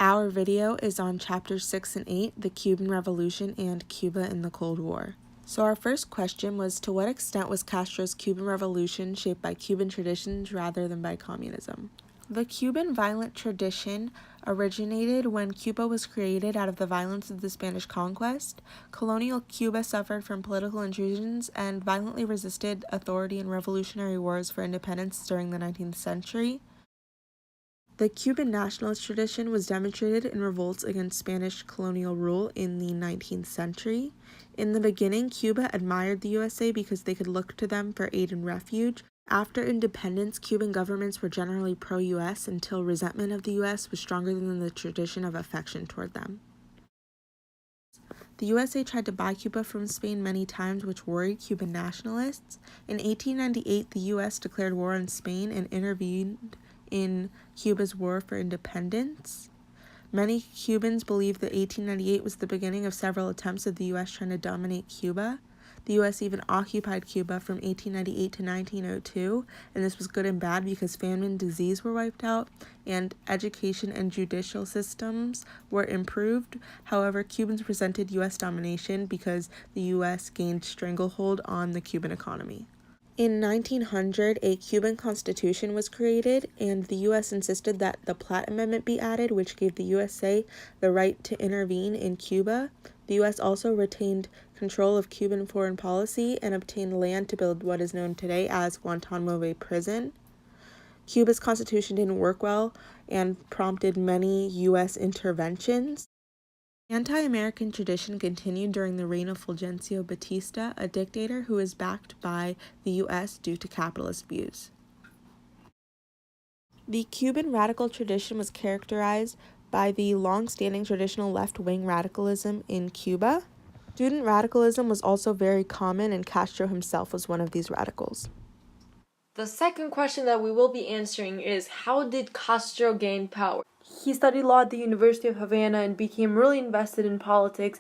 Our video is on chapters 6 and 8, the Cuban Revolution and Cuba in the Cold War. So our first question was, to what extent was Castro's Cuban Revolution shaped by Cuban traditions rather than by communism? The Cuban violent tradition originated when Cuba was created out of the violence of the Spanish conquest. Colonial Cuba suffered from political intrusions and violently resisted authority in revolutionary wars for independence during the 19th century. The Cuban nationalist tradition was demonstrated in revolts against Spanish colonial rule in the 19th century. In the beginning, Cuba admired the USA because they could look to them for aid and refuge. After independence, Cuban governments were generally pro-US until resentment of the US was stronger than the tradition of affection toward them. The USA tried to buy Cuba from Spain many times, which worried Cuban nationalists. In 1898, the US declared war on Spain and intervened in Cuba's war for independence. Many Cubans believe that 1898 was the beginning of several attempts of the U.S. trying to dominate Cuba. The U.S. even occupied Cuba from 1898 to 1902, and this was good and bad because famine and disease were wiped out, and education and judicial systems were improved. However, Cubans resented U.S. domination because the U.S. gained stranglehold on the Cuban economy. In 1900, a Cuban constitution was created, and the U.S. insisted that the Platt Amendment be added, which gave the USA the right to intervene in Cuba. The U.S. also retained control of Cuban foreign policy and obtained land to build what is known today as Guantanamo Bay Prison. Cuba's constitution didn't work well and prompted many U.S. interventions. Anti-American tradition continued during the reign of Fulgencio Batista, a dictator who was backed by the U.S. due to capitalist views. The Cuban radical tradition was characterized by the long-standing traditional left-wing radicalism in Cuba. Student radicalism was also very common, and Castro himself was one of these radicals. The second question that we will be answering is, how did Castro gain power? He studied law at the University of Havana and became really invested in politics.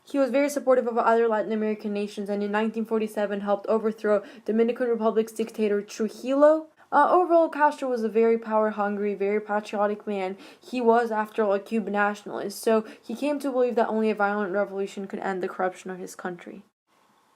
He was very supportive of other Latin American nations, and in 1947 helped overthrow Dominican Republic's dictator Trujillo. Overall, Castro was a very power-hungry, very patriotic man. He was, after all, a Cuban nationalist, so he came to believe that only a violent revolution could end the corruption of his country.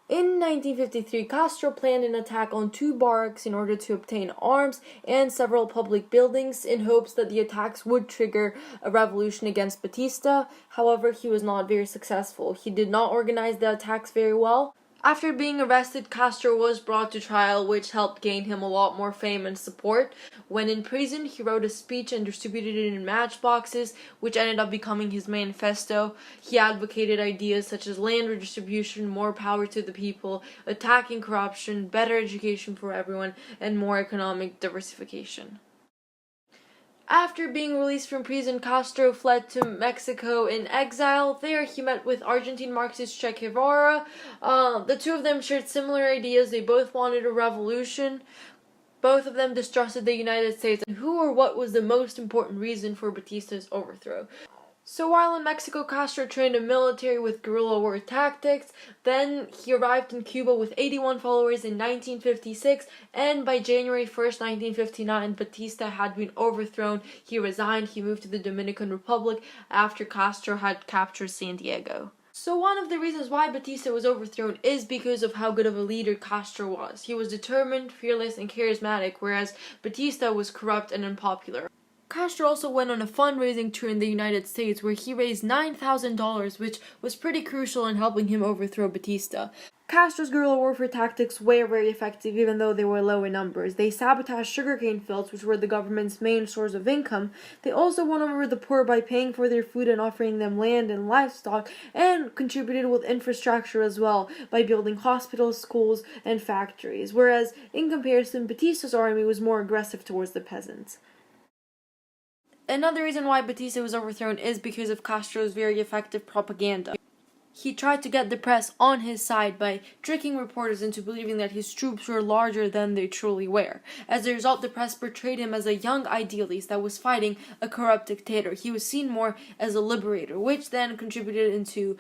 In 1953, Castro planned an attack on 2 barracks in order to obtain arms and several public buildings in hopes that the attacks would trigger a revolution against Batista. However, he was not very successful. He did not organize the attacks very well. After being arrested, Castro was brought to trial, which helped gain him a lot more fame and support. When in prison, he wrote a speech and distributed it in matchboxes, which ended up becoming his manifesto. He advocated ideas such as land redistribution, more power to the people, attacking corruption, better education for everyone, and more economic diversification. After being released from prison, Castro fled to Mexico in exile. There, he met with Argentine Marxist Che Guevara. The two of them shared similar ideas. They both wanted a revolution. Both of them distrusted the United States. And who or what was the most important reason for Batista's overthrow? So while in Mexico, Castro trained a military with guerrilla war tactics. Then he arrived in Cuba with 81 followers in 1956, and by January 1st, 1959, Batista had been overthrown. He resigned. He moved to the Dominican Republic after Castro had captured San Diego. So one of the reasons why Batista was overthrown is because of how good of a leader Castro was. He was determined, fearless, and charismatic, whereas Batista was corrupt and unpopular. Castro also went on a fundraising tour in the United States where he raised $9,000, which was pretty crucial in helping him overthrow Batista. Castro's guerrilla warfare tactics were very effective even though they were low in numbers. They sabotaged sugarcane fields, which were the government's main source of income. They also won over the poor by paying for their food and offering them land and livestock, and contributed with infrastructure as well by building hospitals, schools, and factories, whereas in comparison, Batista's army was more aggressive towards the peasants. Another reason why Batista was overthrown is because of Castro's very effective propaganda. He tried to get the press on his side by tricking reporters into believing that his troops were larger than they truly were. As a result, the press portrayed him as a young idealist that was fighting a corrupt dictator. He was seen more as a liberator, which then contributed into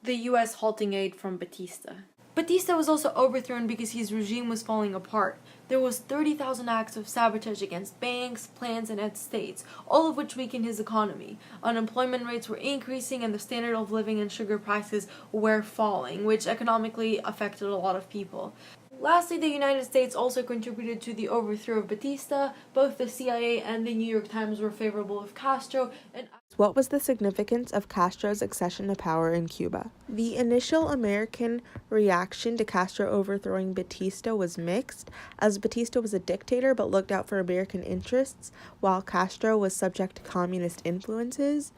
the U.S. halting aid from Batista. Batista was also overthrown because his regime was falling apart. There was 30,000 acts of sabotage against banks, plants, and estates, all of which weakened his economy. Unemployment rates were increasing and the standard of living and sugar prices were falling, which economically affected a lot of people. Lastly, the United States also contributed to the overthrow of Batista. Both the CIA and the New York Times were favorable of Castro, and what was the significance of Castro's accession to power in Cuba? The initial American reaction to Castro overthrowing Batista was mixed, as Batista was a dictator but looked out for American interests, while Castro was subject to communist influences.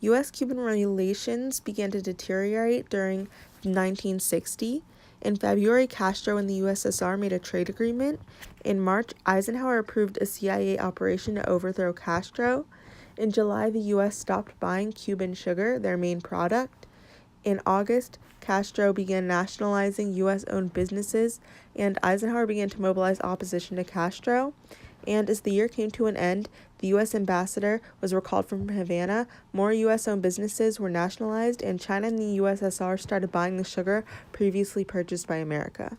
U.S.-Cuban relations began to deteriorate during 1960. In February, Castro and the USSR made a trade agreement. In March, Eisenhower approved a CIA operation to overthrow Castro. In July, the U.S. stopped buying Cuban sugar, their main product. In August, Castro began nationalizing U.S.-owned businesses, and Eisenhower began to mobilize opposition to Castro. And as the year came to an end, the U.S. ambassador was recalled from Havana, more U.S.-owned businesses were nationalized, and China and the USSR started buying the sugar previously purchased by America.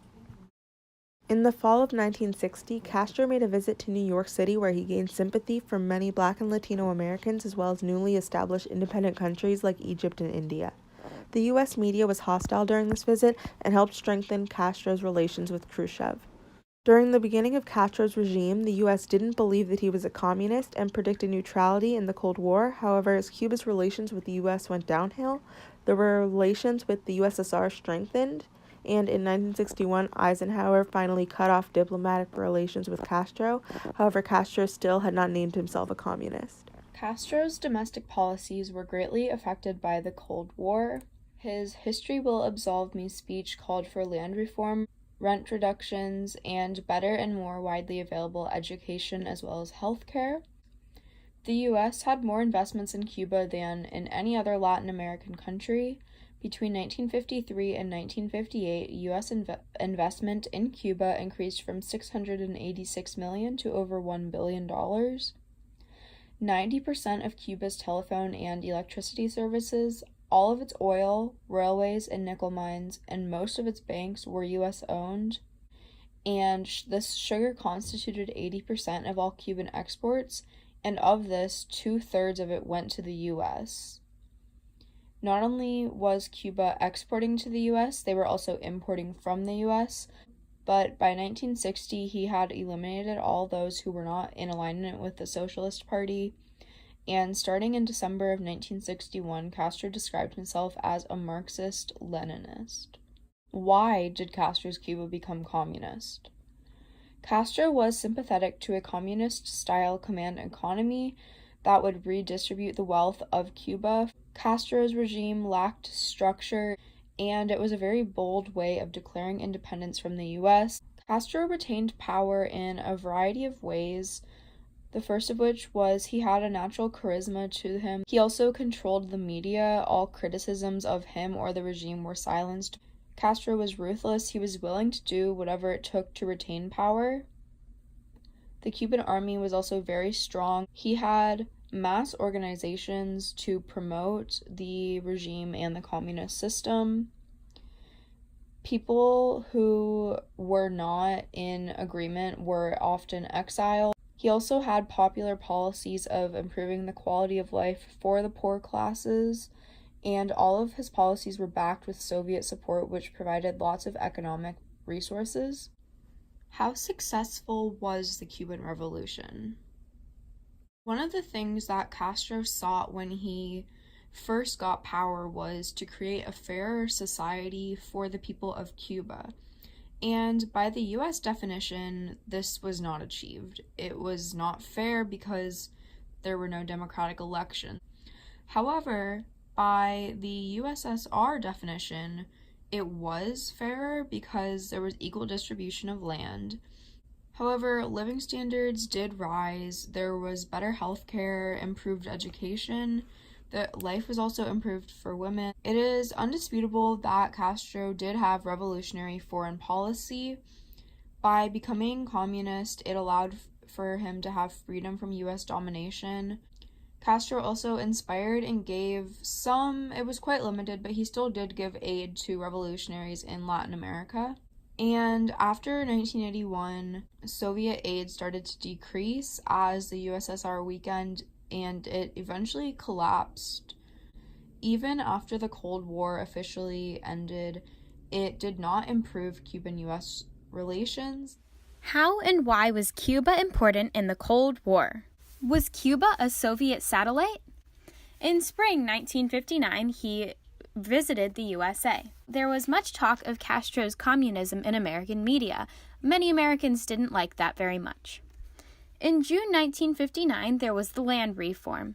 In the fall of 1960, Castro made a visit to New York City where he gained sympathy from many Black and Latino Americans as well as newly established independent countries like Egypt and India. The U.S. media was hostile during this visit and helped strengthen Castro's relations with Khrushchev. During the beginning of Castro's regime, the U.S. didn't believe that he was a communist and predicted neutrality in the Cold War. However, as Cuba's relations with the U.S. went downhill, the relations with the USSR strengthened, and in 1961, Eisenhower finally cut off diplomatic relations with Castro. However, Castro still had not named himself a communist. Castro's domestic policies were greatly affected by the Cold War. His "History Will Absolve Me" speech called for land reform, rent reductions, and better and more widely available education as well as health care. The U.S. had more investments in Cuba than in any other Latin American country. Between 1953 and 1958, U.S. investment in Cuba increased from $686 million to over $1 billion. 90% of Cuba's telephone and electricity services, all of its oil, railways, and nickel mines, and most of its banks were U.S. owned, and this sugar constituted 80% of all Cuban exports, and of this, 2/3 of it went to the U.S. Not only was Cuba exporting to the U.S., they were also importing from the U.S., but by 1960, he had eliminated all those who were not in alignment with the Socialist Party, and starting in December of 1961, Castro described himself as a Marxist-Leninist. Why did Castro's Cuba become communist? Castro was sympathetic to a communist-style command economy that would redistribute the wealth of Cuba. Castro's regime lacked structure, and it was a very bold way of declaring independence from the U.S. Castro retained power in a variety of ways, the first of which was he had a natural charisma to him. He also controlled the media. All criticisms of him or the regime were silenced. Castro was ruthless. He was willing to do whatever it took to retain power. The Cuban army was also very strong. He had mass organizations to promote the regime and the communist system. People who were not in agreement were often exiled. He also had popular policies of improving the quality of life for the poor classes, and all of his policies were backed with Soviet support, which provided lots of economic resources. How successful was the Cuban Revolution? One of the things that Castro sought when he first got power was to create a fairer society for the people of Cuba. And by the US definition, this was not achieved. It was not fair because there were no democratic elections. However, by the USSR definition, it was fairer because there was equal distribution of land. However, living standards did rise. There was better healthcare, improved education. The life was also improved for women. It is undisputable that Castro did have revolutionary foreign policy. By becoming communist, it allowed for him to have freedom from US domination. Castro also inspired and gave some, it was quite limited, but he still did give aid to revolutionaries in Latin America. And after 1981, Soviet aid started to decrease as the USSR weakened, and it eventually collapsed. Even after the Cold War officially ended, it did not improve Cuban-US relations. How and why was Cuba important in the Cold War? Was Cuba a Soviet satellite? In spring 1959, he visited the USA. There was much talk of Castro's communism in American media. Many Americans didn't like that very much. In June 1959, there was the land reform.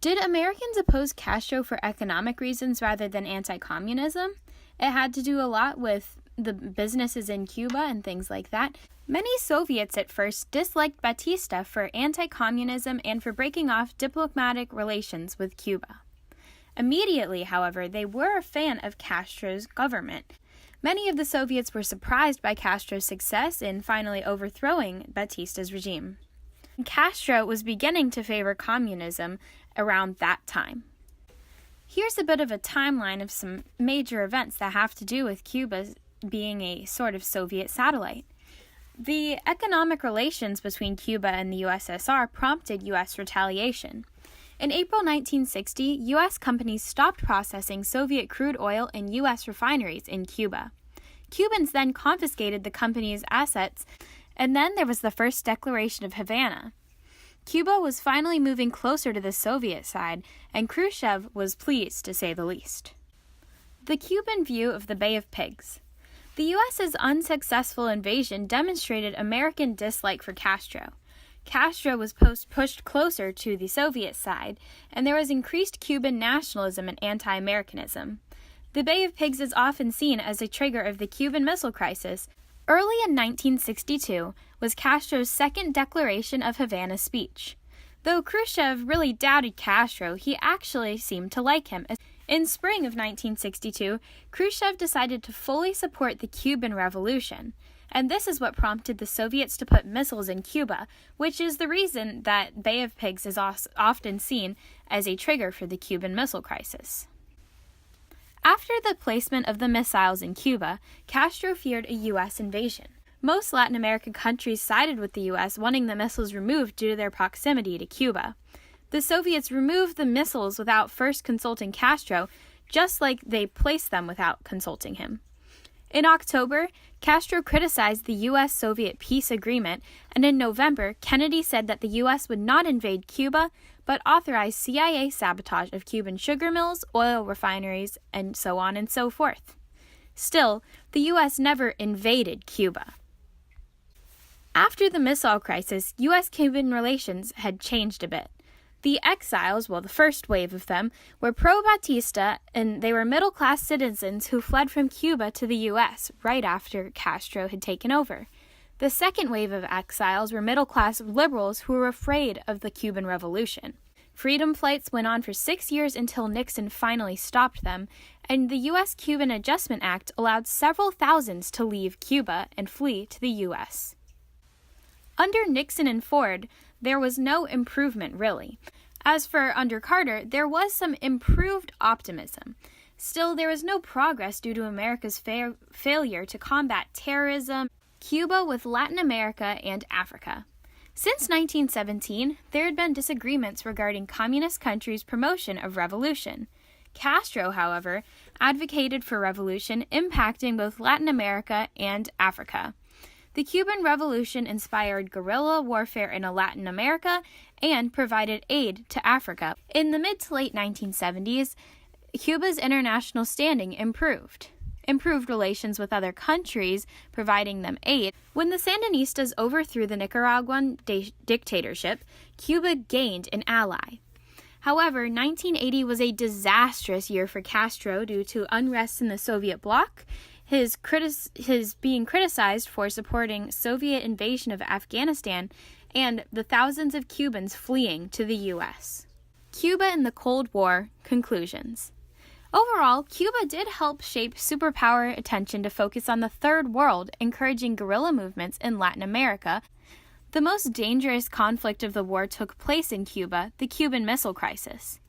Did Americans oppose Castro for economic reasons rather than anti-communism? It had to do a lot with the businesses in Cuba and things like that. Many Soviets at first disliked Batista for anti-communism and for breaking off diplomatic relations with Cuba. Immediately, however, they were a fan of Castro's government. Many of the Soviets were surprised by Castro's success in finally overthrowing Batista's regime. Castro was beginning to favor communism around that time. Here's a bit of a timeline of some major events that have to do with Cuba being a sort of Soviet satellite. The economic relations between Cuba and the USSR prompted U.S. retaliation. In April 1960, U.S. companies stopped processing Soviet crude oil in U.S. refineries in Cuba. Cubans then confiscated the company's assets, and then there was the first declaration of Havana. Cuba was finally moving closer to the Soviet side, and Khrushchev was pleased, to say the least. The Cuban view of the Bay of Pigs. The U.S.'s unsuccessful invasion demonstrated American dislike for Castro. Castro was pushed closer to the Soviet side, and there was increased Cuban nationalism and anti-Americanism. The Bay of Pigs is often seen as a trigger of the Cuban Missile Crisis. Early in 1962 was Castro's second declaration of Havana speech. Though Khrushchev really doubted Castro, he actually seemed to like him. In spring of 1962, Khrushchev decided to fully support the Cuban Revolution. And this is what prompted the Soviets to put missiles in Cuba, which is the reason that Bay of Pigs is often seen as a trigger for the Cuban Missile Crisis. After the placement of the missiles in Cuba, Castro feared a U.S. invasion. Most Latin American countries sided with the U.S., wanting the missiles removed due to their proximity to Cuba. The Soviets removed the missiles without first consulting Castro, just like they placed them without consulting him. In October, Castro criticized the U.S.-Soviet peace agreement, and in November, Kennedy said that the U.S. would not invade Cuba, but authorize CIA sabotage of Cuban sugar mills, oil refineries, and so on and so forth. Still, the U.S. never invaded Cuba. After the missile crisis, U.S.-Cuban relations had changed a bit. The exiles, well, the first wave of them, were pro-Batista, and they were middle-class citizens who fled from Cuba to the U.S. right after Castro had taken over. The second wave of exiles were middle-class liberals who were afraid of the Cuban Revolution. Freedom flights went on for 6 years until Nixon finally stopped them, and the U.S.-Cuban Adjustment Act allowed several thousands to leave Cuba and flee to the U.S. Under Nixon and Ford, there was no improvement, really. As for under Carter, there was some improved optimism. Still, there was no progress due to America's failure to combat terrorism, Cuba with Latin America and Africa. Since 1917, there had been disagreements regarding communist countries' promotion of revolution. Castro, however, advocated for revolution impacting both Latin America and Africa. The Cuban Revolution inspired guerrilla warfare in Latin America and provided aid to Africa. In the mid to late 1970s, Cuba's international standing improved relations with other countries, providing them aid. When the Sandinistas overthrew the Nicaraguan dictatorship, Cuba gained an ally. However, 1980 was a disastrous year for Castro due to unrest in the Soviet bloc, his being criticized for supporting Soviet invasion of Afghanistan, and the thousands of Cubans fleeing to the U.S. Cuba and the Cold War. Conclusions. Overall, Cuba did help shape superpower attention to focus on the Third World, encouraging guerrilla movements in Latin America. The most dangerous conflict of the war took place in Cuba, the Cuban Missile Crisis.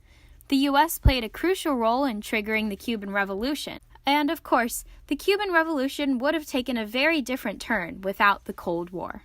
The U.S. played a crucial role in triggering the Cuban Revolution. And of course, the Cuban Revolution would have taken a very different turn without the Cold War.